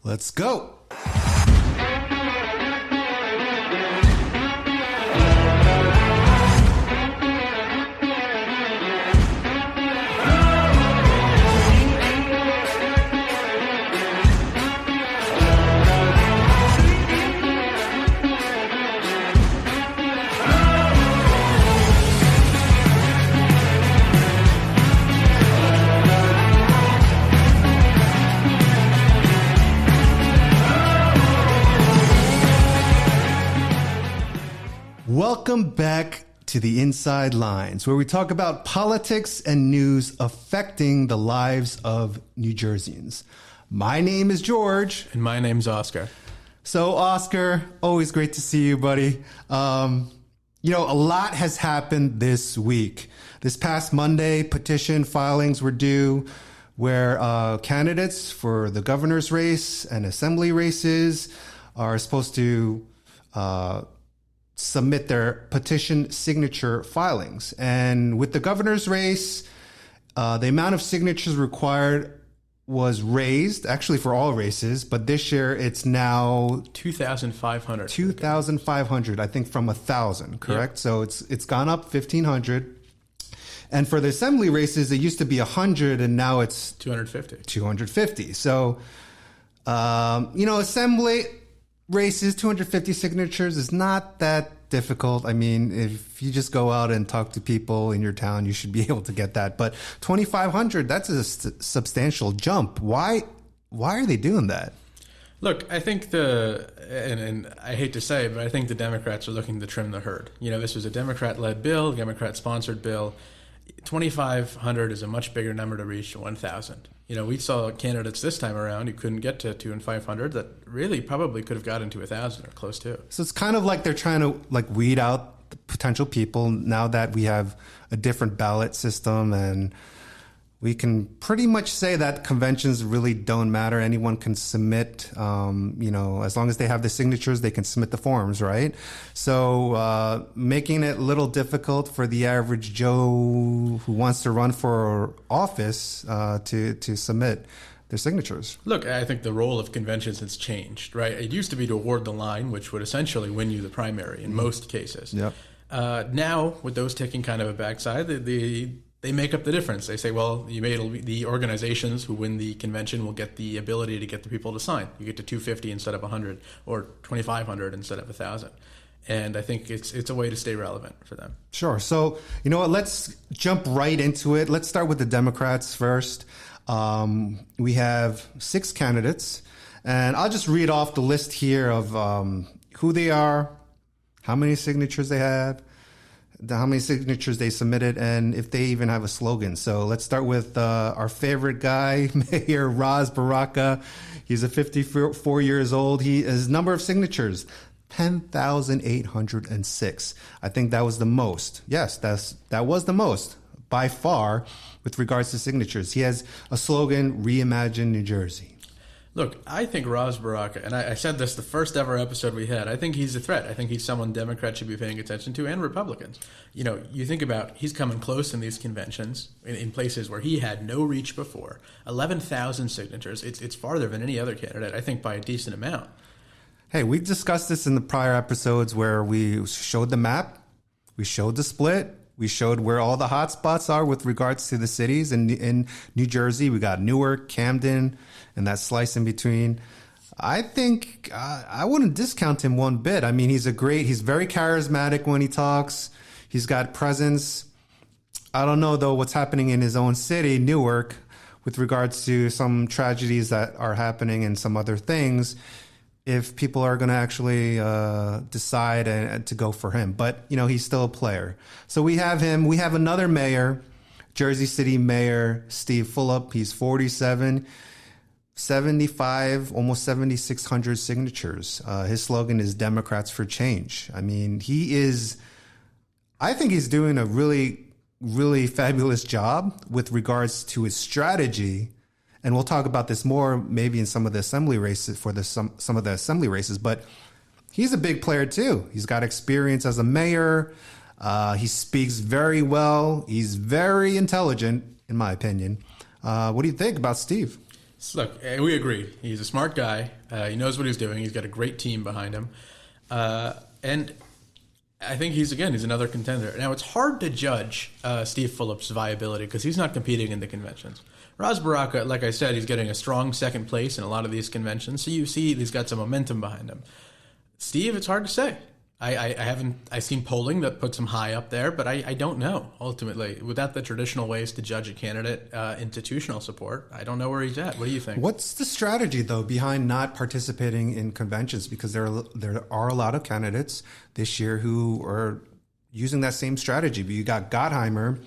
Let's go. Welcome back to the Inside Lines, where we talk about politics and news affecting the lives of New Jerseyans. My name is George. And my name's Oscar. So, Oscar, always great to see you, buddy. A lot has happened this week. This past Monday, petition filings were due, where candidates for the governor's race and assembly races are supposed to submit their petition signature filings. And with the governor's race, the amount of signatures required was raised, actually for all races, but this year it's now 2,500. 2,500, I think, from 1,000, correct? Yep. So it's gone up 1,500. And for the assembly races, it used to be 100, and now it's 250. So, assembly races, 250 signatures is not that difficult. I mean, if you just go out and talk to people in your town, you should be able to get that. But 2,500, that's a substantial jump. Why are they doing that? Look, I think and I hate to say it, but I think the Democrats are looking to trim the herd. This was a Democrat-led bill, Democrat-sponsored bill. 2,500 is a much bigger number to reach 1,000. We saw candidates this time around who couldn't get to 2,000 and 500 that really probably could have gotten to 1,000 or close to. So it's kind of like they're trying to weed out the potential people now that we have a different ballot system, and we can pretty much say that conventions really don't matter. Anyone can submit, as long as they have the signatures, they can submit the forms, right? So making it a little difficult for the average Joe who wants to run for office to submit their signatures. Look, I think the role of conventions has changed, right? It used to be to award the line, which would essentially win you the primary in most cases. Yep. Now, with those taking kind of a backside, they make up the difference. They say, well, the organizations who win the convention will get the ability to get the people to sign. You get to 250 instead of 100, or 2,500 instead of 1,000. And I think it's a way to stay relevant for them. Sure. So, you know what? Let's jump right into it. Let's start with the Democrats first. We have 6 candidates, and I'll just read off the list here of who they are, how many signatures they have, how many signatures they submitted, and if they even have a slogan. So let's start with our favorite guy, Mayor Ras Baraka. He's a 54 years old. His number of signatures, 10,806. I think that was the most. Yes, that was the most by far with regards to signatures. He has a slogan, Reimagine New Jersey. Look, I think Ras Baraka, and I said this the first ever episode we had, I think he's a threat. I think he's someone Democrats should be paying attention to, and Republicans. You think about, he's coming close in these conventions, in places where he had no reach before. 11,000 signatures. It's farther than any other candidate, I think, by a decent amount. Hey, we discussed this in the prior episodes where we showed the map, we showed the split, we showed where all the hot spots are with regards to the cities. In New Jersey, we got Newark, Camden, and that slice in between. I think I wouldn't discount him one bit. I mean, he's very charismatic when he talks. He's got presence. I don't know, though, what's happening in his own city, Newark, with regards to some tragedies that are happening and some other things, if people are going to actually decide to go for him. But, he's still a player. So we have him. We have another mayor, Jersey City Mayor Steve Fulop. He's 47, 75, almost 7,600 signatures. His slogan is Democrats for Change. I mean, I think he's doing a really, really fabulous job with regards to his strategy. And we'll talk about this more maybe in some of the assembly races some of the assembly races, but he's a big player too. He's got experience as a mayor. He speaks very well. He's very intelligent, in my opinion. What do you think about Steve? Look, we agree. He's a smart guy. He knows what he's doing. He's got a great team behind him. And I think he's another contender. Now, it's hard to judge Steve Fulop's viability because he's not competing in the conventions. Ras Baraka, like I said, he's getting a strong second place in a lot of these conventions. So you see he's got some momentum behind him. Steve, it's hard to say. I've seen polling that puts him high up there, but I don't know, ultimately. Without the traditional ways to judge a candidate, institutional support, I don't know where he's at. What do you think? What's the strategy, though, behind not participating in conventions? Because there are a lot of candidates this year who are using that same strategy. But you got Gottheimer,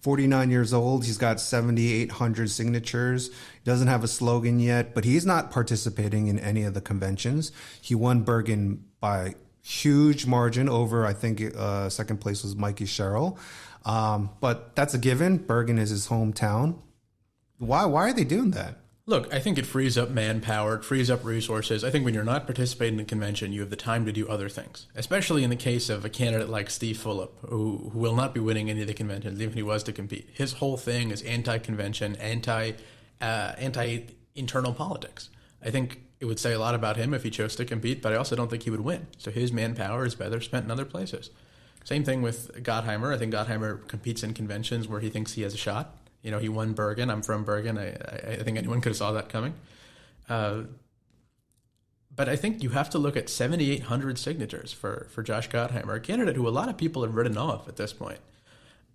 49 years old. He's got 7,800 signatures. He doesn't have a slogan yet, but he's not participating in any of the conventions. He won Bergen by huge margin over, I think, second place was Mikey Sherrill. But that's a given. Bergen is his hometown. Why are they doing that? Look, I think it frees up manpower, it frees up resources. I think when you're not participating in a convention, you have the time to do other things, especially in the case of a candidate like Steve Fulop, who will not be winning any of the conventions, even if he was to compete. His whole thing is anti-convention, anti-internal politics. I think it would say a lot about him if he chose to compete, but I also don't think he would win. So his manpower is better spent in other places. Same thing with Gottheimer. I think Gottheimer competes in conventions where he thinks he has a shot. You know, he won Bergen. I'm from Bergen. I think anyone could have saw that coming. But I think you have to look at 7,800 signatures for Josh Gottheimer, a candidate who a lot of people have written off at this point.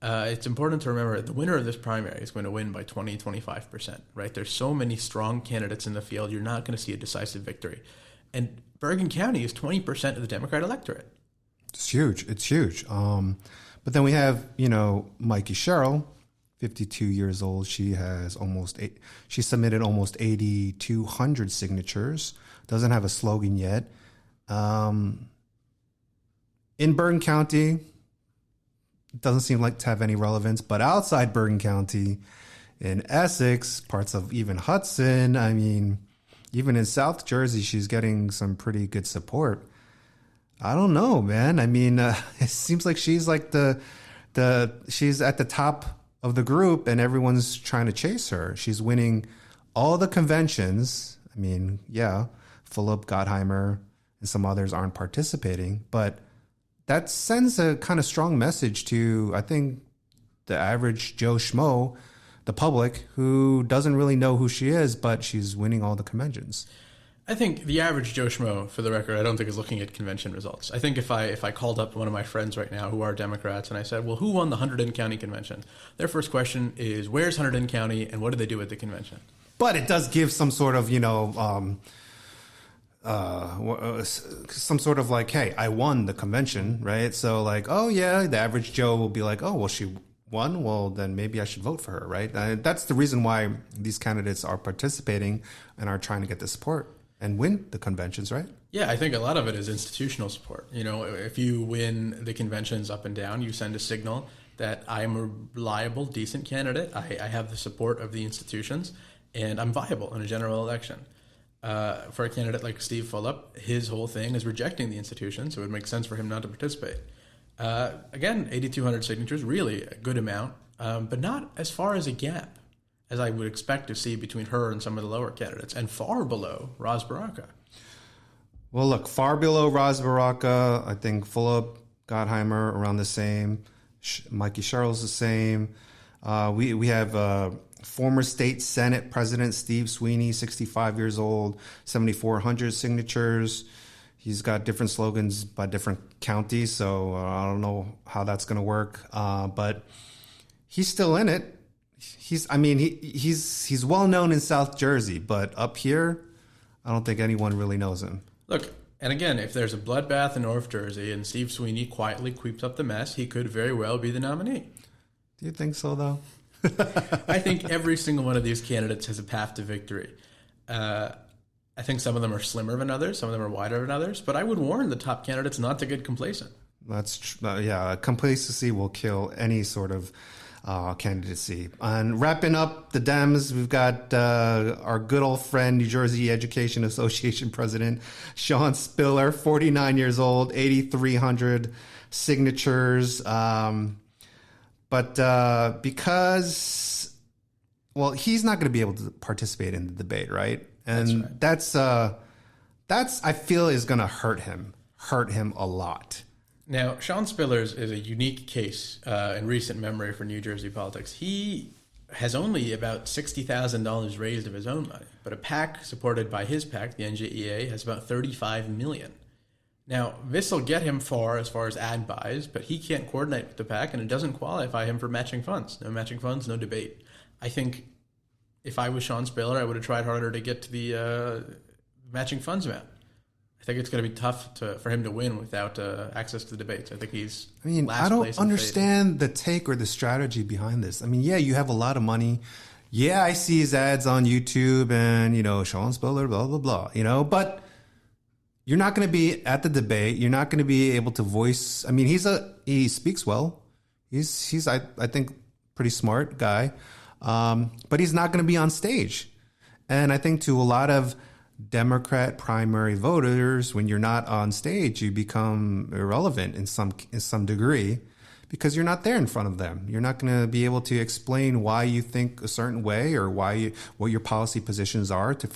It's important to remember the winner of this primary is going to win by 20-25%, right? There's so many strong candidates in the field, you're not going to see a decisive victory. And Bergen County is 20% of the Democrat electorate. It's huge. It's huge. But then we have, Mikey Sherrill, 52 years old. She submitted almost 8,200 signatures. Doesn't have a slogan yet. In Bergen County, doesn't seem like to have any relevance, but outside Bergen County, in Essex, parts of even Hudson, I mean, even in South Jersey, she's getting some pretty good support. I don't know, man. I mean, it seems like she's like she's at the top of the group and everyone's trying to chase her. She's winning all the conventions. I mean, yeah, Fulop, Gottheimer, and some others aren't participating, but that sends a kind of strong message to, I think, the average Joe Schmo, the public, who doesn't really know who she is, but she's winning all the conventions. I think the average Joe Schmo, for the record, I don't think is looking at convention results. I think if I called up one of my friends right now who are Democrats and I said, well, who won the Hunterdon County Convention? Their first question is, where's Hunterdon County and what did they do at the convention? But it does give some sort of, some sort of like, hey, I won the convention, right? So like, oh yeah, the average Joe will be like, oh, well, she won. Well, then maybe I should vote for her, right? That's the reason why these candidates are participating and are trying to get the support and win the conventions, right? Yeah, I think a lot of it is institutional support. If you win the conventions up and down, you send a signal that I'm a reliable, decent candidate. I have the support of the institutions and I'm viable in a general election. For a candidate like Steve Fulop, his whole thing is rejecting the institution, so it would make sense for him not to participate. Again, 8,200 signatures, really a good amount, but not as far as a gap as I would expect to see between her and some of the lower candidates, and far below Ras Baraka. Well, look, far below Ras Baraka, I think Fulop, Gottheimer around the same. Mikey Sherrill's the same. We have former state Senate President Steve Sweeney, 65 years old, 7,400 signatures. He's got different slogans by different counties, so I don't know how that's going to work. But he's still in it. He's well known in South Jersey, but up here, I don't think anyone really knows him. Look, and again, if there's a bloodbath in North Jersey and Steve Sweeney quietly sweeps up the mess, he could very well be the nominee. Do you think so, though? I think every single one of these candidates has a path to victory. I think some of them are slimmer than others, some of them are wider than others, but I would warn the top candidates not to get complacent. That's complacency will kill any sort of candidacy. And wrapping up the Dems, we've got our good old friend, New Jersey Education Association President Sean Spiller, 49 years old, 8,300 signatures. But because well, he's not going to be able to participate in the debate, right? And that's I feel is going to hurt him a lot. Now, Sean Spillers is a unique case in recent memory for New Jersey politics. He has only about $60,000 raised of his own money, but a PAC supported by his PAC, the NJEA, has about $35 million. Now, this will get him far as ad buys, but he can't coordinate with the PAC, and it doesn't qualify him for matching funds. No matching funds, no debate. I think if I was Sean Spiller, I would have tried harder to get to the matching funds amount. I think it's going to be tough for him to win without access to the debates. I think he's last I don't place understand the take or the strategy behind this. I mean, yeah, you have a lot of money. Yeah, I see his ads on YouTube and, Sean Spiller, blah, blah, blah, but you're not going to be at the debate. You're not going to be able to voice. I mean, he speaks well. He's I think, pretty smart guy. But he's not going to be on stage. And I think to a lot of Democrat primary voters, when you're not on stage, you become irrelevant in some degree because you're not there in front of them. You're not going to be able to explain why you think a certain way or what your policy positions are to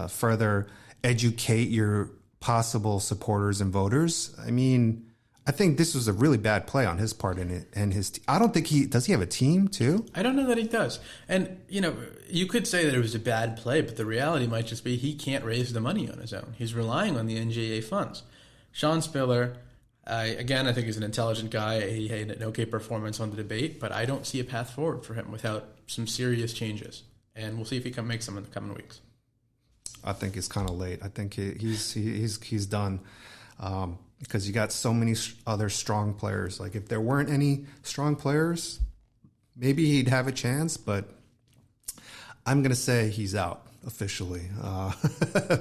further educate your possible supporters and voters. I mean, I think this was a really bad play on his part and his. I don't think does he have a team too? I don't know that he does. And you could say that it was a bad play, but the reality might just be he can't raise the money on his own. He's relying on the NGA funds. Sean Spiller, I think he's an intelligent guy. He had an okay performance on the debate, but I don't see a path forward for him without some serious changes. And we'll see if he can make some in the coming weeks. I think it's kind of late. I think he's done. Because you got so many other strong players. Like if there weren't any strong players, maybe he'd have a chance, but I'm going to say he's out officially.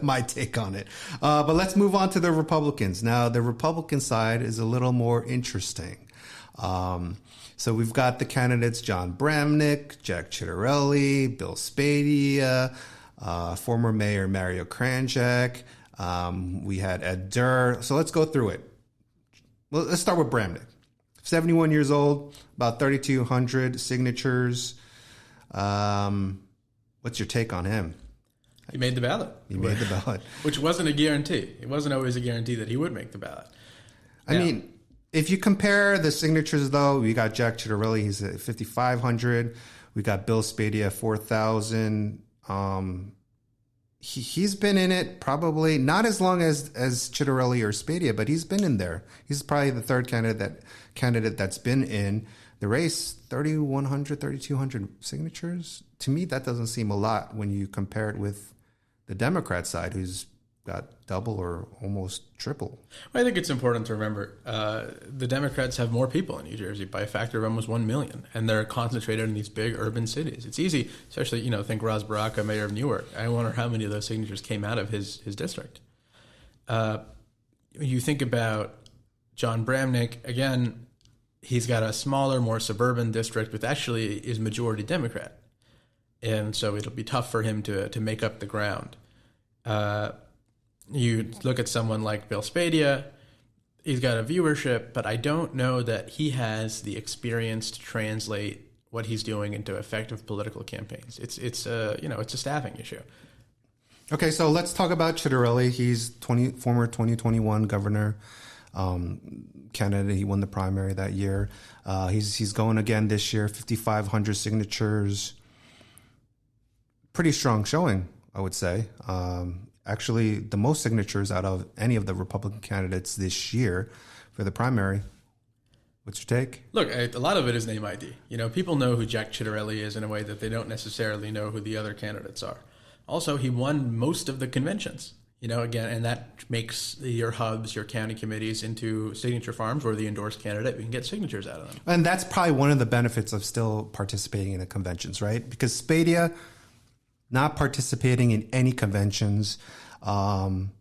My take on it. But let's move on to the Republicans. Now, the Republican side is a little more interesting. So we've got the candidates John Bramnick, Jack Ciattarelli, Bill Spadea, former Mayor Mario Kranjak. We had Ed Durr. So let's go through it. Well, let's start with Bramnick. 71 years old, about 3,200 signatures. What's your take on him? He made the ballot. Which wasn't a guarantee. It wasn't always a guarantee that he would make the ballot. I mean, if you compare the signatures, though, we got Jack Ciattarelli. He's at 5,500. We got Bill Spadea at 4,000. He's been in it probably not as long as Ciattarelli or Spadea, but he's been in there. He's probably the third candidate that's been in the race. 3,100, 3,200 signatures. To me, that doesn't seem a lot when you compare it with the Democrat side, who's got double or almost triple. Well, I think it's important to remember the Democrats have more people in New Jersey by a factor of almost 1 million, and they're concentrated in these big urban cities. It's easy, especially, think Ras Baraka, mayor of Newark. I wonder how many of those signatures came out of his district. You think about John Bramnick, again, he's got a smaller, more suburban district, which actually is majority Democrat. And so it'll be tough for him to make up the ground. You look at someone like Bill Spadea, he's got a viewership, but I don't know that he has the experience to translate what he's doing into effective political campaigns. It's a staffing issue. Okay, so let's talk about Ciattarelli. He's former 2021 governor candidate. He won the primary that year. He's going again this year, 5,500 signatures. Pretty strong showing, I would say. Actually, the most signatures out of any of the Republican candidates this year for the primary. What's your take? Look, a lot of it is name ID. People know who Jack Ciattarelli is in a way that they don't necessarily know who the other candidates are. Also, he won most of the conventions. Again, and that makes your hubs, your county committees into signature farms where the endorsed candidate, we can get signatures out of them. And that's probably one of the benefits of still participating in the conventions, right? Because Spadea, not participating in any conventions. Even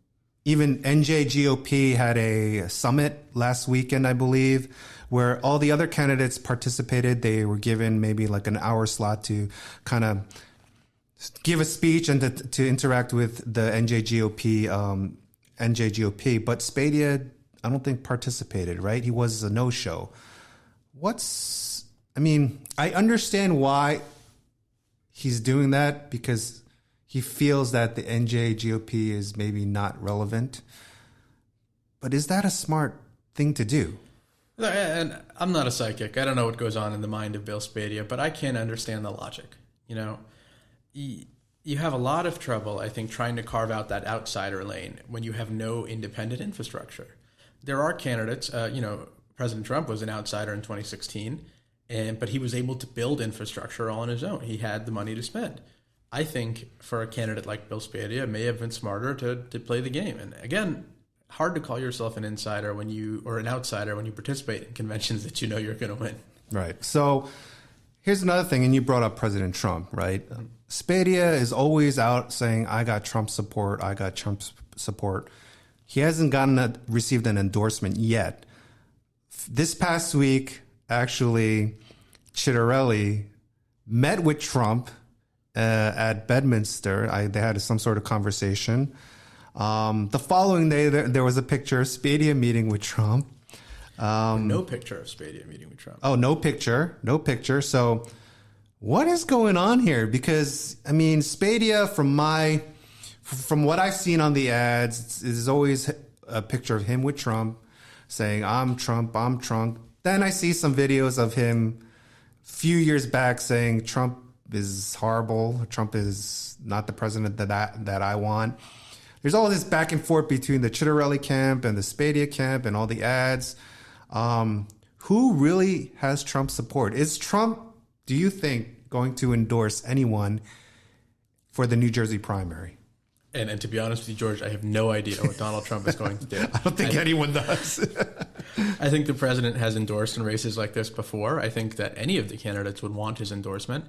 NJGOP had a summit last weekend, I believe, where all the other candidates participated. They were given maybe like an hour slot to kind of give a speech and to interact with the NJGOP. But Spadea, I don't think participated, right? He was a no-show. I mean, I understand why he's doing that, because he feels that the NJ GOP is maybe not relevant. But is that a smart thing to do? And I'm not a psychic. I don't know what goes on in the mind of Bill Spadea, but I can understand the logic. You know, you have a lot of trouble, I think, trying to carve out that outsider lane when you have no independent infrastructure. There are candidates, President Trump was an outsider in 2016, but he was able to build infrastructure all on his own. He had the money to spend. I think for a candidate like Bill Spadea, it may have been smarter to play the game. And again, hard to call yourself an insider or an outsider when you participate in conventions that you know you're going to win. Right. So here's another thing, and you brought up President Trump, right? Spadea is always out saying, I got Trump's support, I got Trump's support. He hasn't received an endorsement yet. This past week, actually, Ciattarelli met with Trump at Bedminster. They had some sort of conversation. The following day, there was a picture of Spadea meeting with Trump. No picture of Spadea meeting with Trump. Oh, no picture. So what is going on here? Because, I mean, Spadea, from what I've seen on the ads, is always a picture of him with Trump saying, I'm Trump. Then I see some videos of him a few years back saying Trump is horrible. Trump is not the president that I want. There's all this back and forth between the Ciattarelli camp and the Spadea camp and all the ads. Who really has Trump's support? Is Trump, do you think, going to endorse anyone for the New Jersey primary? And to be honest with you, George, I have no idea what Donald Trump is going to do. I don't think anyone does. I think the president has endorsed in races like this before. I think that any of the candidates would want his endorsement.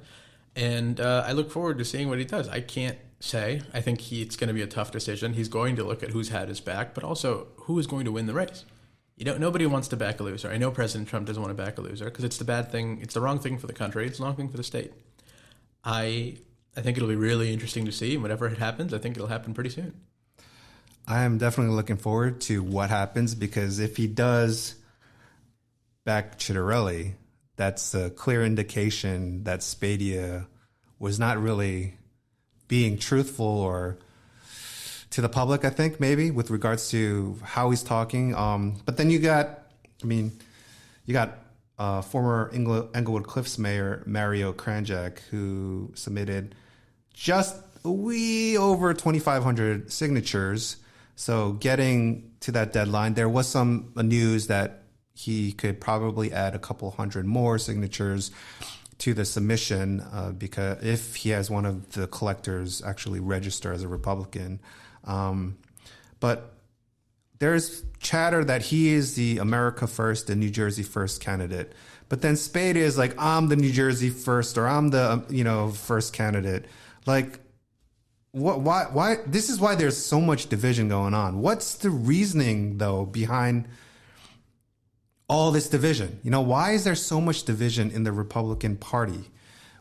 And I look forward to seeing what he does. I can't say. I think it's going to be a tough decision. He's going to look at who's had his back, but also who is going to win the race. Nobody wants to back a loser. I know President Trump doesn't want to back a loser because it's the bad thing. It's the wrong thing for the country. It's the wrong thing for the state. I think it'll be really interesting to see. Whatever happens, I think it'll happen pretty soon. I am definitely looking forward to what happens, because if he does back Ciattarelli, that's a clear indication that Spadea was not really being truthful or to the public, I think, maybe, with regards to how he's talking. But then you got former Englewood Cliffs Mayor Mario Kranjak, who submitted just a wee over 2,500 signatures. So getting to that deadline, there was some news that he could probably add a couple hundred more signatures to the submission, because if he has one of the collectors actually register as a Republican. But there's chatter that he is the America First and New Jersey First candidate. But then Spadea is like, I'm the New Jersey First, or I'm the first candidate. Like, why? This is why there's so much division going on. What's the reasoning, though, behind all this division? Why is there so much division in the Republican Party,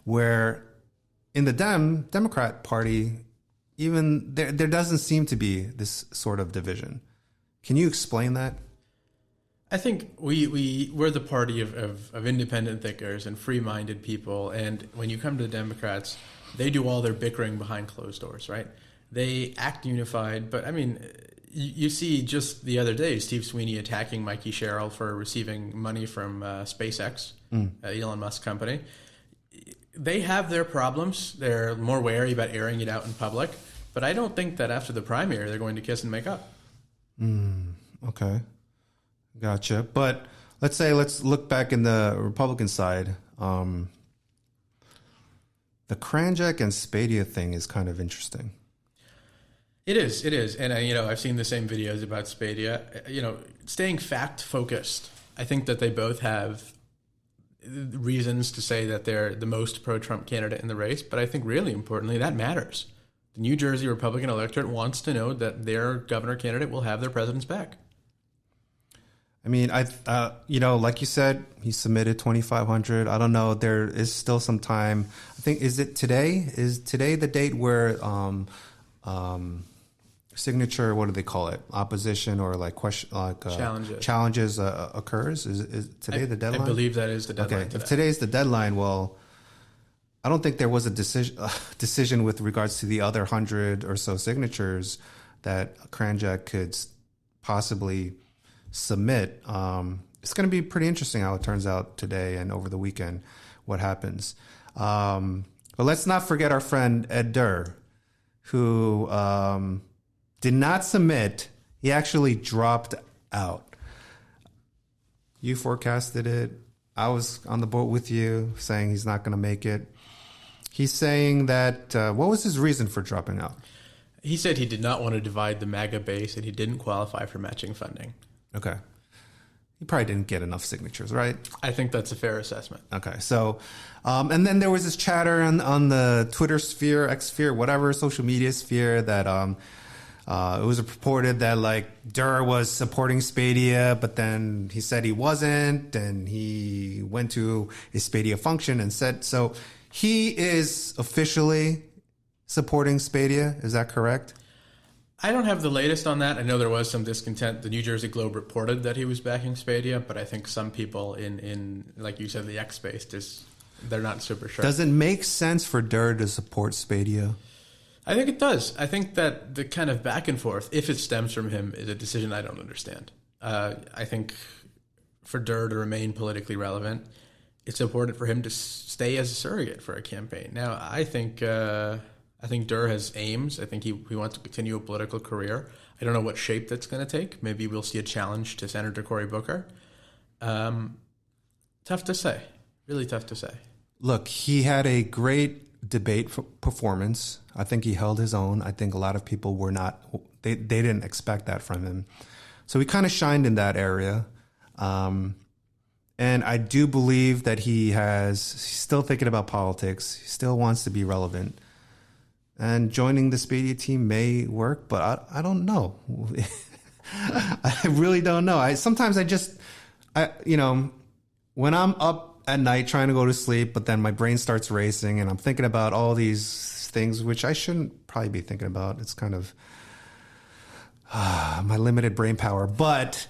where in the Democrat Party, even there doesn't seem to be this sort of division? Can you explain that? I think we're the party of independent thinkers and free-minded people. And when you come to the Democrats, they do all their bickering behind closed doors, right? They act unified. But, I mean, you see just the other day, Steve Sweeney attacking Mikey Sherrill for receiving money from SpaceX, Elon Musk's company. They have their problems. They're more wary about airing it out in public. But I don't think that after the primary, they're going to kiss and make up. Okay. Gotcha. But let's look back in the Republican side. The Kranjak and Spadea thing is kind of interesting. It is. And, I've seen the same videos about Spadea. Staying fact-focused. I think that they both have reasons to say that they're the most pro-Trump candidate in the race. But I think really importantly, that matters. The New Jersey Republican electorate wants to know that their governor candidate will have their president's back. I mean, like you said, he submitted 2,500. I don't know. There is still some time. I think, is it today? Is today the date where signature, what do they call it? Opposition or like question, like challenges occurs. Is today the deadline? I believe that is the deadline. Okay, if today's the deadline, well, I don't think there was a decision with regards to the other 100 or so signatures that Kranjak could possibly submit. It's going to be pretty interesting how it turns out today and over the weekend, what happens. But let's not forget our friend Ed Durr, who did not submit. He actually dropped out. You forecasted it. I was on the boat with you saying he's not going to make it. He's saying that, what was his reason for dropping out? He said he did not want to divide the MAGA base and he didn't qualify for matching funding. Okay. He probably didn't get enough signatures, right? I think that's a fair assessment. Okay. So, and then there was this chatter on the Twitter sphere, X sphere, whatever, social media sphere that it was reported that like Durr was supporting Spadia, but then he said he wasn't, and he went to a Spadia function and said, so he is officially supporting Spadia. Is that correct? I don't have the latest on that. I know there was some discontent. The New Jersey Globe reported that he was backing Spadia, but I think some people in like you said, the X space, they're not super sure. Does it make sense for Durr to support Spadia? I think it does. I think that the kind of back and forth, if it stems from him, is a decision I don't understand. I think for Durr to remain politically relevant, it's important for him to stay as a surrogate for a campaign. Now, I think Durr has aims. I think he wants to continue a political career. I don't know what shape that's going to take. Maybe we'll see a challenge to Senator Cory Booker. Tough to say. Really tough to say. Look, he had a great debate performance. I think he held his own. I think a lot of people were not, they didn't expect that from him. So he kind of shined in that area. And I do believe that he's still thinking about politics. He still wants to be relevant. And joining the Spadia team may work, but I don't know. I really don't know. Sometimes when I'm up at night trying to go to sleep, but then my brain starts racing and I'm thinking about all these things, which I shouldn't probably be thinking about. It's kind of my limited brain power. But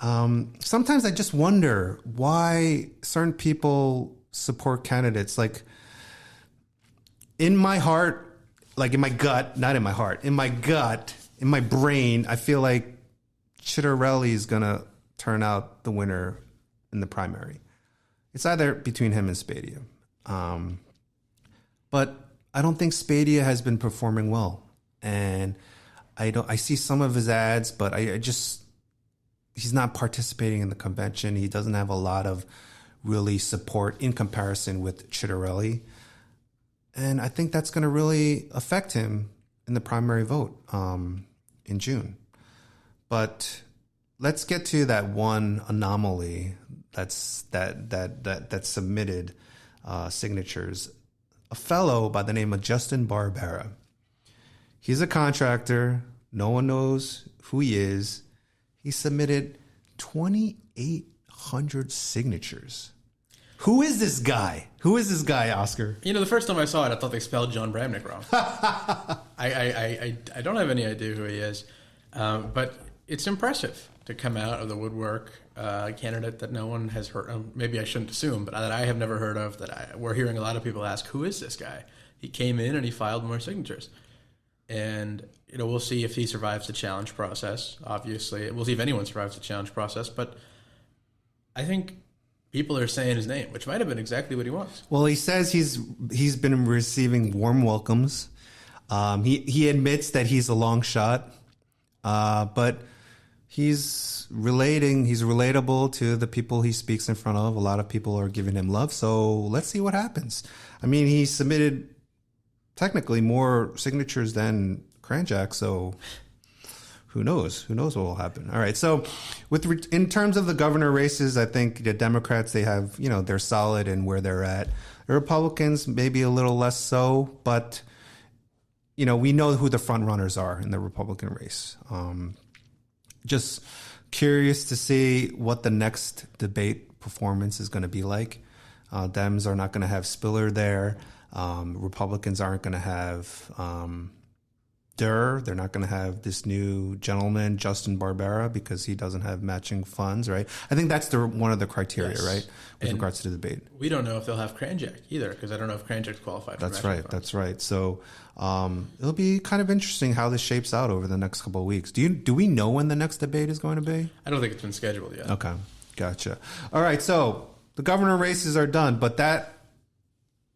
sometimes I just wonder why certain people support candidates. Like in my heart, like in my gut, not in my heart, in my gut, in my brain, I feel like Chitterelli is going to turn out the winner in the primary. It's either between him and Spadia. But I don't think Spadia has been performing well. And I see some of his ads, but he's not participating in the convention. He doesn't have a lot of really support in comparison with Chitterelli. And I think that's going to really affect him in the primary vote in June. But let's get to that one anomaly that submitted signatures. A fellow by the name of Justin Barbera. He's a contractor. No one knows who he is. He submitted 2,800 signatures. Who is this guy? Who is this guy, Oscar? The first time I saw it, I thought they spelled John Bramnick wrong. I don't have any idea who he is, but it's impressive to come out of the woodwork, a candidate that no one has heard of. Maybe I shouldn't assume, but that I have never heard of, we're hearing a lot of people ask, who is this guy? He came in and he filed more signatures. And, we'll see if he survives the challenge process, obviously. We'll see if anyone survives the challenge process, but I think people are saying his name, which might have been exactly what he wants. Well, he says he's been receiving warm welcomes. He admits that he's a long shot, but he's relatable to the people he speaks in front of. A lot of people are giving him love, so let's see what happens. I mean, he submitted technically more signatures than Kranjak, so who knows? Who knows what will happen? All right. So, in terms of the governor races, I think the Democrats, they have, they're solid in where they're at. The Republicans maybe a little less so, but we know who the front runners are in the Republican race. Just curious to see what the next debate performance is going to be like. Dems are not going to have Spiller there. Republicans aren't going to have They're not going to have this new gentleman, Justin Barbera, because he doesn't have matching funds, right? I think that's one of the criteria, Yes. right, with regards to the debate. We don't know if they'll have Kranjak either, because I don't know if Kranjak's qualified for That's matching right. funds. That's right. So it'll be kind of interesting how this shapes out over the next couple of weeks. Do we know when the next debate is going to be? I don't think it's been scheduled yet. Okay, gotcha. All right, so the governor races are done, but that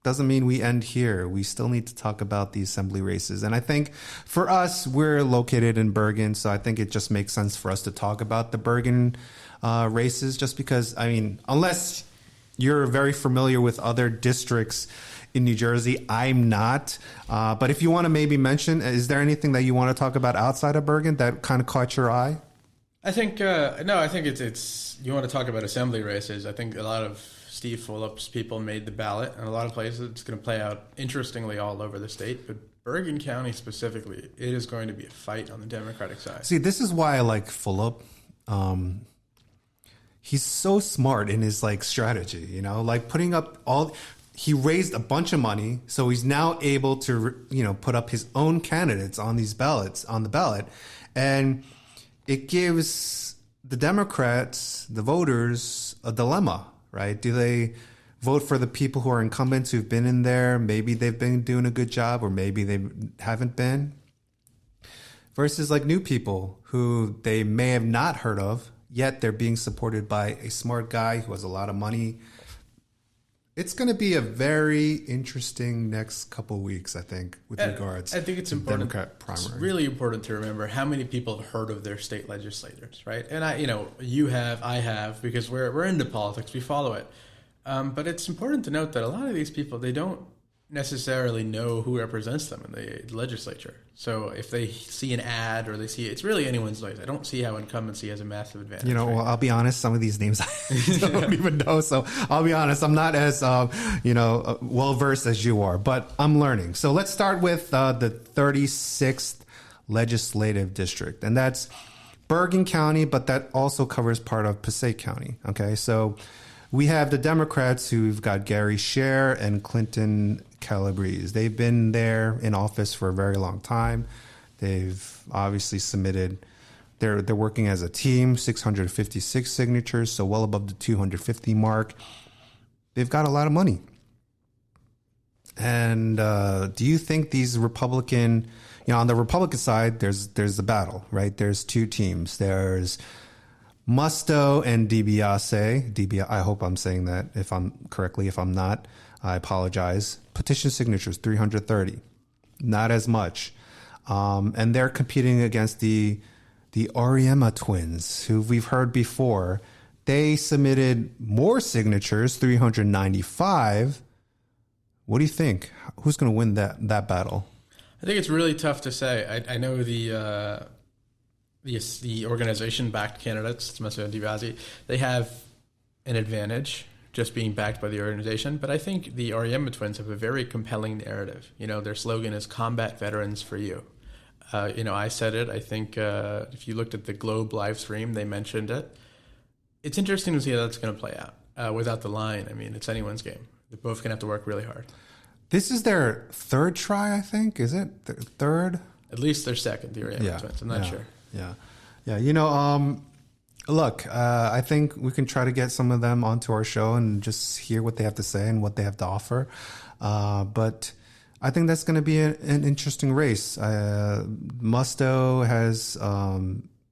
doesn't mean we end here. We still need to talk about the assembly races. And I think for us, we're located in Bergen, so I think it just makes sense for us to talk about the Bergen races, just because, I mean, unless you're very familiar with other districts in New Jersey, I'm not. But if you want to maybe mention, is there anything that you want to talk about outside of Bergen that kind of caught your eye? I think, no, I think it's, you want to talk about assembly races. I think a lot of Steve Fulop's people made the ballot, and a lot of places it's going to play out interestingly all over the state. But Bergen County specifically, it is going to be a fight on the Democratic side. See, this is why I like Fulop. He's so smart in his like strategy, you know, like putting up he raised a bunch of money, so he's now able to, put up his own candidates on the ballot, and it gives the Democrats, the voters, a dilemma, right? Do they vote for the people who are incumbents who've been in there? Maybe they've been doing a good job, or maybe they haven't been. Versus like new people who they may have not heard of, yet they're being supported by a smart guy who has a lot of money. It's going to be a very interesting next couple of weeks, I think, with regards I think it's to important. Democrat primary. It's really important to remember how many people have heard of their state legislators, right? And I have, because we're into politics, we follow it. But it's important to note that a lot of these people, they don't necessarily know who represents them in the legislature. So if they see an ad or they see, it's really anyone's choice. I don't see how incumbency has a massive advantage. Right? Well, I'll be honest, some of these names I don't even know. So I'll be honest, I'm not as, well-versed as you are, but I'm learning. So let's start with the 36th legislative district, and that's Bergen County, but that also covers part of Passaic County. Okay, so we have the Democrats who've got Gary Scher and Clinton Calabrese. They've been there in office for a very long time. They've obviously submitted, they're working as a team, 656 signatures, so well above the 250 mark. They've got a lot of money. And do you think these Republican, on the Republican side, there's the battle, right? There's two teams. There's Musto and DiBiase. I hope I'm saying that if I'm correctly. If I'm not, I apologize. Petition signatures, 330. Not as much. And they're competing against the Auriemma twins, who we've heard before. They submitted more signatures, 395. What do you think? Who's going to win that battle? I think it's really tough to say. I know the organization-backed candidates, Musto and DiBiase, they have an advantage just being backed by the organization. But I think the Auriemma twins have a very compelling narrative. Their slogan is "Combat Veterans for You." I said it. I think if you looked at the Globe live stream, they mentioned it. It's interesting to see how that's going to play out. Without the line, I mean, it's anyone's game. They're both going to have to work really hard. This is their third try, I think. Is it third? At least their second, the Auriemma twins. I'm not sure. Yeah. Look, I think we can try to get some of them onto our show and just hear what they have to say and what they have to offer. But I think that's going to be an interesting race. Musto has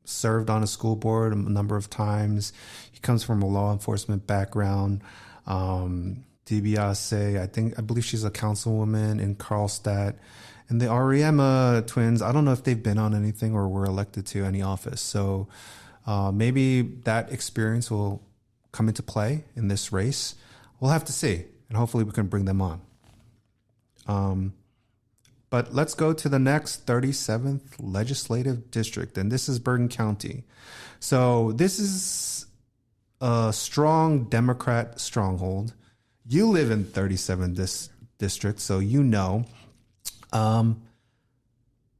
served on a school board a number of times. He comes from a law enforcement background. DiBiase, I believe she's a councilwoman in Karlstad. And the Auriemma twins, I don't know if they've been on anything or were elected to any office. So maybe that experience will come into play in this race. We'll have to see. And hopefully we can bring them on. But let's go to the next 37th legislative district. And this is Bergen County. So this is a strong Democrat stronghold. You live in 37 district, so you know.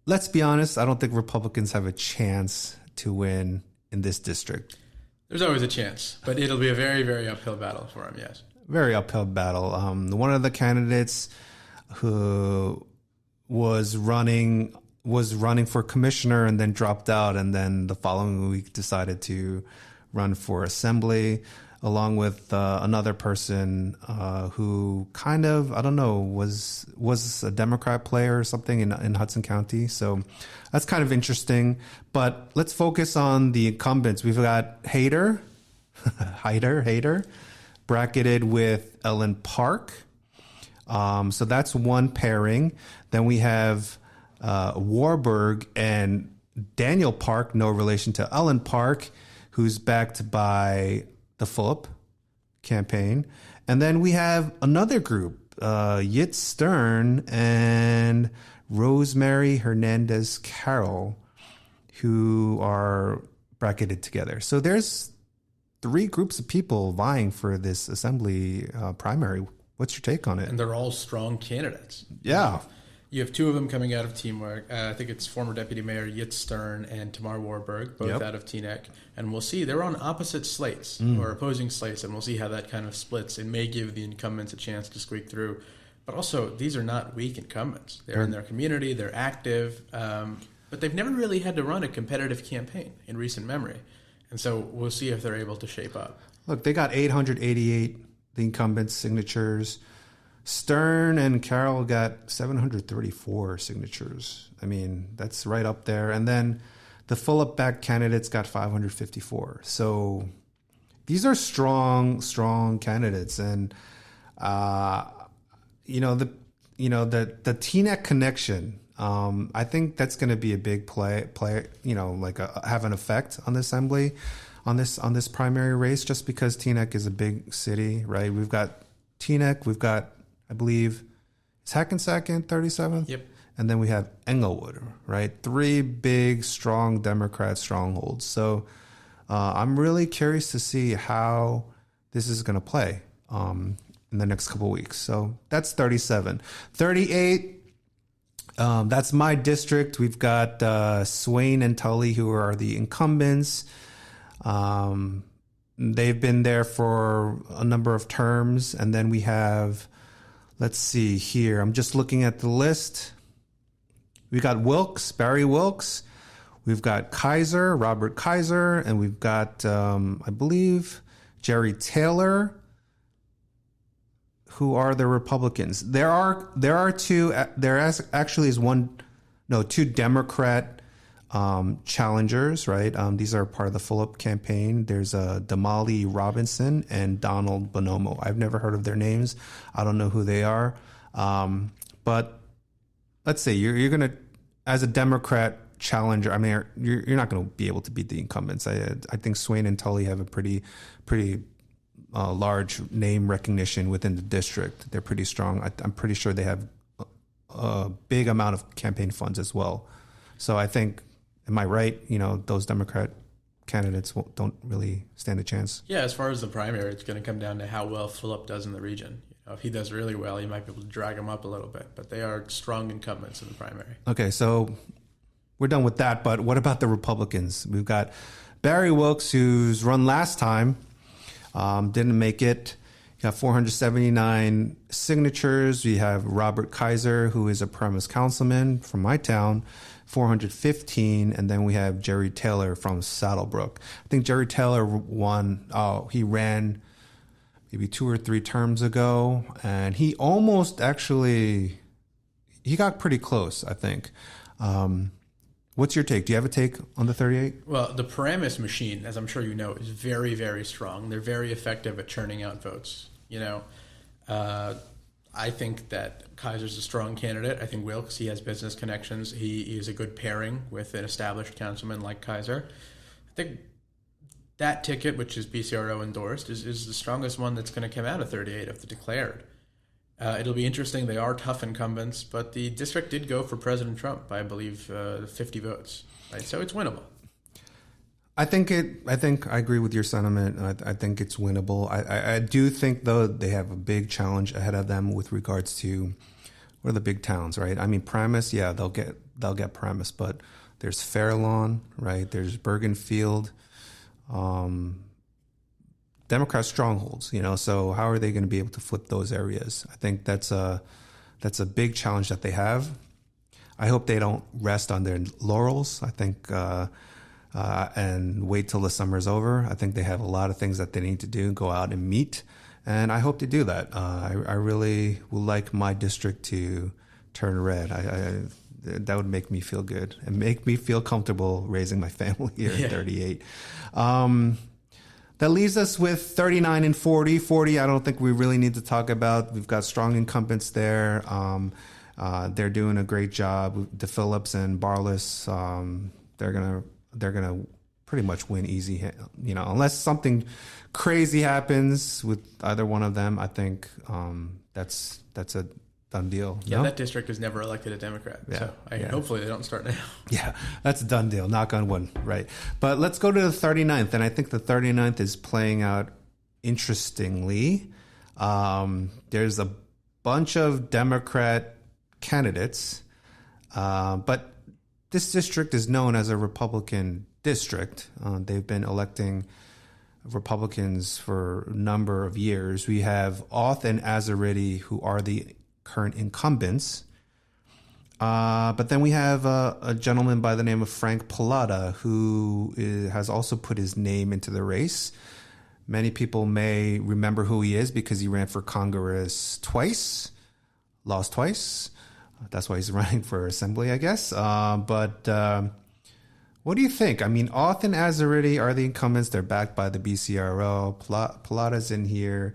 Let's be honest, I don't think Republicans have a chance to win in this district. There's always a chance, but it'll be a very, very uphill battle for them, yes. Very uphill battle. One of the candidates who was running was running for commissioner and then dropped out, and then the following week decided to run for assembly, along with another person who kind of, I don't know, was a Democrat player or something in Hudson County. So that's kind of interesting. But let's focus on the incumbents. We've got Hader, bracketed with Ellen Park. So that's one pairing. Then we have Warburg and Daniel Park, no relation to Ellen Park, who's backed by the Fulop campaign. And then we have another group, Yit Stern and Rosemary Hernandez Carroll, who are bracketed together. So there's 3 groups of people vying for this assembly primary. What's your take on it? And they're all strong candidates. Yeah. You have 2 of them coming out of Teamwork. I think it's former Deputy Mayor Yit Stern and Tamar Warburg, both out of Teaneck. And we'll see. They're on opposite slates or opposing slates, and we'll see how that kind of splits. It may give the incumbents a chance to squeak through. But also, these are not weak incumbents. They're in their community. They're active. But they've never really had to run a competitive campaign in recent memory. And so we'll see if they're able to shape up. Look, they got 888, the incumbents' signatures. Stern and Carroll got 734 signatures. I mean, that's right up there. And then the Fulop-backed candidates got 554. So these are strong candidates. And, the Teaneck connection, I think that's going to be a big play, have an effect on the assembly, on this primary race, just because Teaneck is a big city, right? We've got Teaneck, we've got, I believe, is Hackensack in 37th? Yep. And then we have Englewood, right? 3 big, strong Democrat strongholds. So I'm really curious to see how this is going to play in the next couple of weeks. So that's 37. 38, that's my district. We've got Swain and Tully, who are the incumbents. They've been there for a number of terms. And then we have, let's see here. I'm just looking at the list. We got Wilkes, Barry Wilkes. We've got Kaiser, Robert Kaiser. And we've got, I believe, Jerry Taylor, who are the Republicans. There are 2, there actually is 2 Democrat challengers, right? These are part of the Fulop campaign. There's Damali Robinson and Donald Bonomo. I've never heard of their names. I don't know who they are. But let's say you're going to, as a Democrat challenger, I mean, you're not going to be able to beat the incumbents. I think Swain and Tully have a pretty large name recognition within the district. They're pretty strong. I'm pretty sure they have a big amount of campaign funds as well. So I think, am I right? Those Democrat candidates don't really stand a chance. Yeah, as far as the primary, it's going to come down to how well Fulop does in the region. If he does really well, you might be able to drag him up a little bit. But they are strong incumbents in the primary. Okay, so we're done with that. But what about the Republicans? We've got Barry Wilkes, who's run last time, didn't make it. Got 479 signatures. We have Robert Kaiser, who is a Paramus councilman from my town, 415. And then we have Jerry Taylor from Saddlebrook. I think Jerry Taylor won. He ran maybe 2 or 3 terms ago. And he almost he got pretty close, I think. What's your take? Do you have a take on the 38? Well, the Paramus machine, as I'm sure you know, is very, very strong. They're very effective at churning out votes. I think that Kaiser's a strong candidate. I think Wilkes, he has business connections. He is a good pairing with an established councilman like Kaiser. I think that ticket, which is BCRO endorsed, is the strongest one that's going to come out of 38 of the declared. It'll be interesting. They are tough incumbents, but the district did go for President Trump by, I believe, 50 votes. Right? So it's winnable. I think I agree with your sentiment. I think it's winnable. I do think, though, they have a big challenge ahead of them with regards to what are the big towns, right? I mean, Paramus, yeah, they'll get Paramus, but there's Fairlawn, right? There's Bergenfield, Democrat strongholds, so how are they going to be able to flip those areas? I think that's a big challenge that they have. I hope they don't rest on their laurels. I think and wait till the summer's over. I think they have a lot of things that they need to do, go out and meet. And I hope to do that. I really would like my district to turn red. That would make me feel good and make me feel comfortable raising my family here at 38. That leaves us with 39 and 40. 40, I don't think we really need to talk about. We've got strong incumbents there. They're doing a great job. The Phillips and Barless, they're gonna pretty much win easy. Unless something crazy happens with either one of them, I think that's a done deal. Yeah, no? That district has never elected a Democrat. Yeah, So hopefully they don't start now. Yeah, that's a done deal. Knock on wood, right? But let's go to the 39th. And I think the 39th is playing out interestingly. There's a bunch of Democrat candidates, but this district is known as a Republican district. They've been electing Republicans for a number of years. We have Auth and Azariti, who are the current incumbents. But then we have a gentleman by the name of Frank Pallotta, who has also put his name into the race. Many people may remember who he is because he ran for Congress twice, lost twice. That's why he's running for assembly, I guess. But what do you think? I mean, Auth and Azariti are the incumbents. They're backed by the BCRO. Pallotta's in here.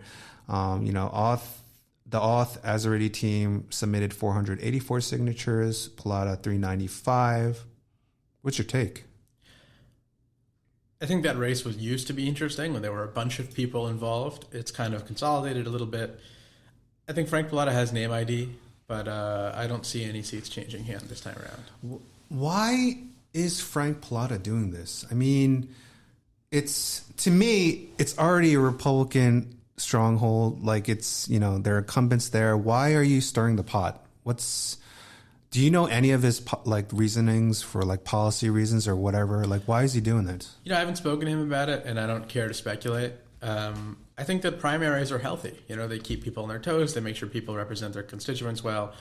The Auth Azariti team submitted 484 signatures, Pallotta 395. What's your take? I think that race was used to be interesting when there were a bunch of people involved. It's kind of consolidated a little bit. I think Frank Pallotta has name ID, but I don't see any seats changing hand this time around. Why is Frank Pallotta doing this? I mean, to me, it's already a Republican stronghold. Like there are incumbents there. Why are you stirring the pot? Do you know any of his reasonings for policy reasons or whatever? Why is he doing that? I haven't spoken to him about it, and I don't care to speculate. I think that primaries are healthy. They keep people on their toes. They make sure people represent their constituents well.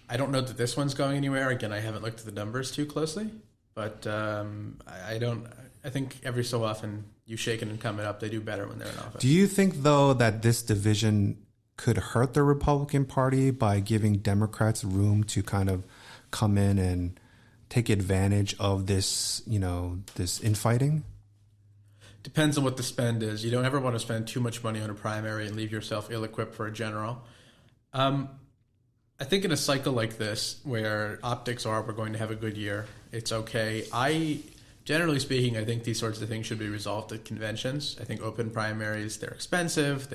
I don't know that this one's going anywhere. Again, I haven't looked at the numbers too closely, but I think every so often you shake an incumbent up, they do better when they're in office. Do you think, though, that this division could hurt the Republican Party by giving Democrats room to kind of come in and take advantage of this, this infighting? Depends on what the spend is. You don't ever want to spend too much money on a primary and leave yourself ill-equipped for a general. I think in a cycle like this, where optics are we're going to have a good year, it's okay. Generally speaking, I think these sorts of things should be resolved at conventions. I think open primaries, they're expensive.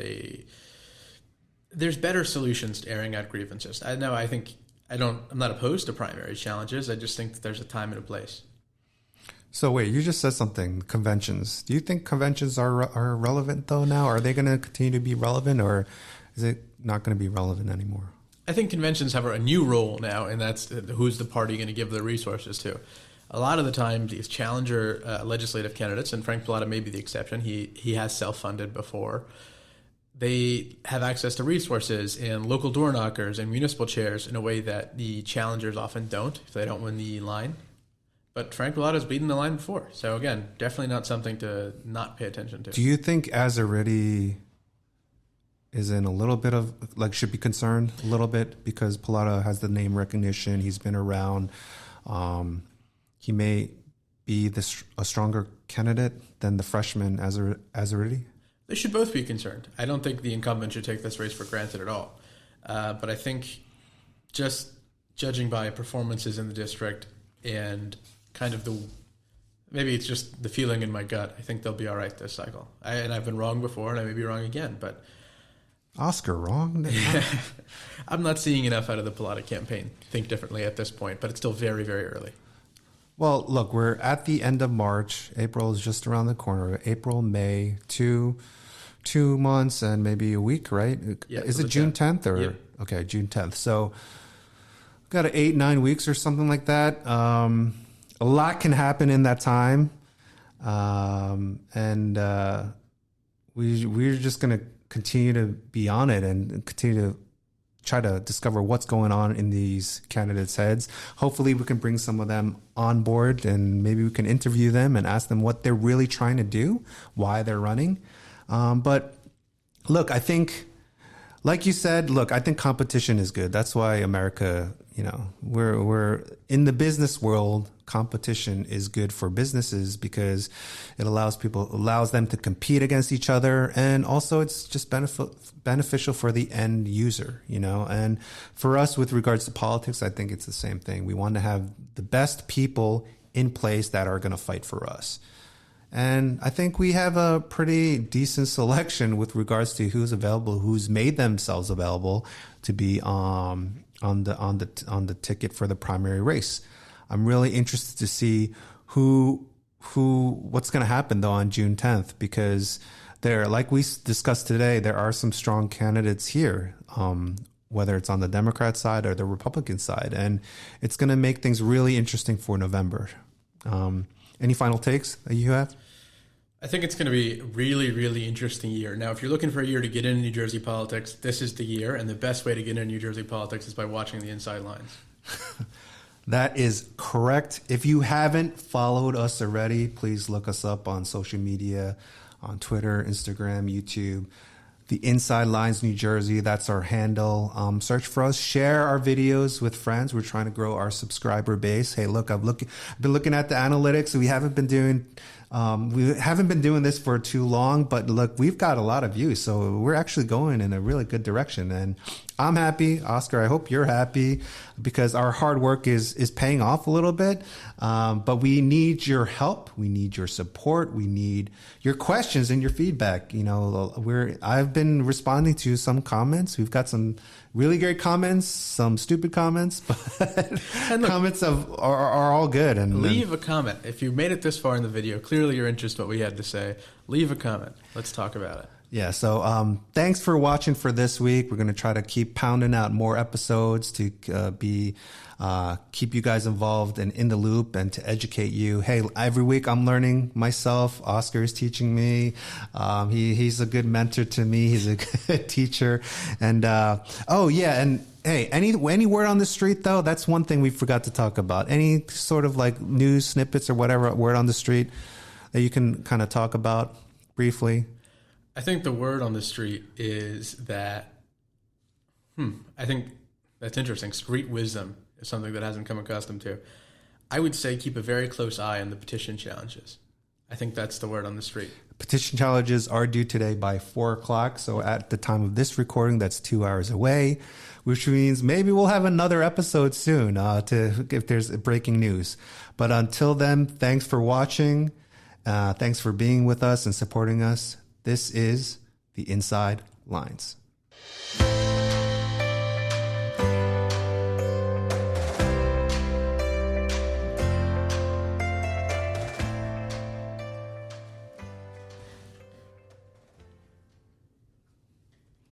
There's better solutions to airing out grievances. I'm not opposed to primary challenges. I just think that there's a time and a place. So wait, you just said something, conventions. Do you think conventions are relevant though now? Are they going to continue to be relevant, or is it not going to be relevant anymore? I think conventions have a new role now, and that's who's the party going to give the resources to. A lot of the time, these challenger legislative candidates, and Frank Pallotta may be the exception, he has self-funded before, they have access to resources and local door knockers and municipal chairs in a way that the challengers often don't if they don't win the line. But Frank Pallotta's beaten the line before. So again, definitely not something to not pay attention to. Do you think Azariti is in a little bit of, should be concerned a little bit because Pallotta has the name recognition, he's been around, he may be a stronger candidate than the freshman Azariti? They should both be concerned. I don't think the incumbent should take this race for granted at all. But I think just judging by performances in the district and kind of maybe it's just the feeling in my gut, I think they'll be all right this cycle. And I've been wrong before, and I may be wrong again. But Oscar, wrong? I'm not seeing enough out of the Pallotta campaign. Think differently at this point, but it's still very, very early. Well, look, we're at the end of March. April is just around the corner. April, May, 2 months and maybe a week, right? Yeah, is it June 10th or? Yeah. Okay, June 10th. So got 8-9 weeks or something like that. A lot can happen in that time. And we're just going to continue to be on it and continue to try to discover what's going on in these candidates' heads. Hopefully we can bring some of them on board and maybe we can interview them and ask them what they're really trying to do, why they're running. But look, I think, like you said, I think competition is good. That's why America, we're in the business world. Competition is good for businesses because it allows them to compete against each other. And also it's just beneficial for the end user, and for us with regards to politics, I think it's the same thing. We want to have the best people in place that are going to fight for us. And I think we have a pretty decent selection with regards to who's available, who's made themselves available to be on the ticket for the primary race. I'm really interested to see what's going to happen though on June 10th, because like we discussed today, there are some strong candidates here, whether it's on the Democrat side or the Republican side, and it's going to make things really interesting for November. Any final takes that you have? I think it's going to be a really, really interesting year. Now, if you're looking for a year to get into New Jersey politics, this is the year, and the best way to get into New Jersey politics is by watching the Inside Lines. That is correct. If you haven't followed us already, please look us up on social media, on Twitter, Instagram, YouTube. The Inside Lines New Jersey, that's our handle. Search for us. Share our videos with friends. We're trying to grow our subscriber base. Hey, look, I've been looking at the analytics. We haven't been doing this for too long, but look, we've got a lot of views, so we're actually going in a really good direction. And I'm happy, Oscar. I hope you're happy because our hard work is paying off a little bit. But we need your help. We need your support. We need your questions and your feedback. I've been responding to some comments. We've got some really great comments, some stupid comments, but comments are all good. And leave a comment. If you made it this far in the video, clearly you're interested in what we had to say. Leave a comment. Let's talk about it. Yeah, so thanks for watching for this week. We're going to try to keep pounding out more episodes to keep you guys involved and in the loop and to educate you. Hey, every week I'm learning myself. Oscar is teaching me. He's a good mentor to me. He's a good teacher. And and hey, any word on the street though? That's one thing we forgot to talk about. Any sort of like news snippets or whatever word on the street that you can kind of talk about briefly? I think the word on the street is that, I think that's interesting. Street wisdom is something that hasn't come accustomed to. I would say keep a very close eye on the petition challenges. I think that's the word on the street. Petition challenges are due today by 4:00. So at the time of this recording, that's 2 hours away, which means maybe we'll have another episode soon if there's breaking news. But until then, thanks for watching. Thanks for being with us and supporting us. This is the Inside Lines.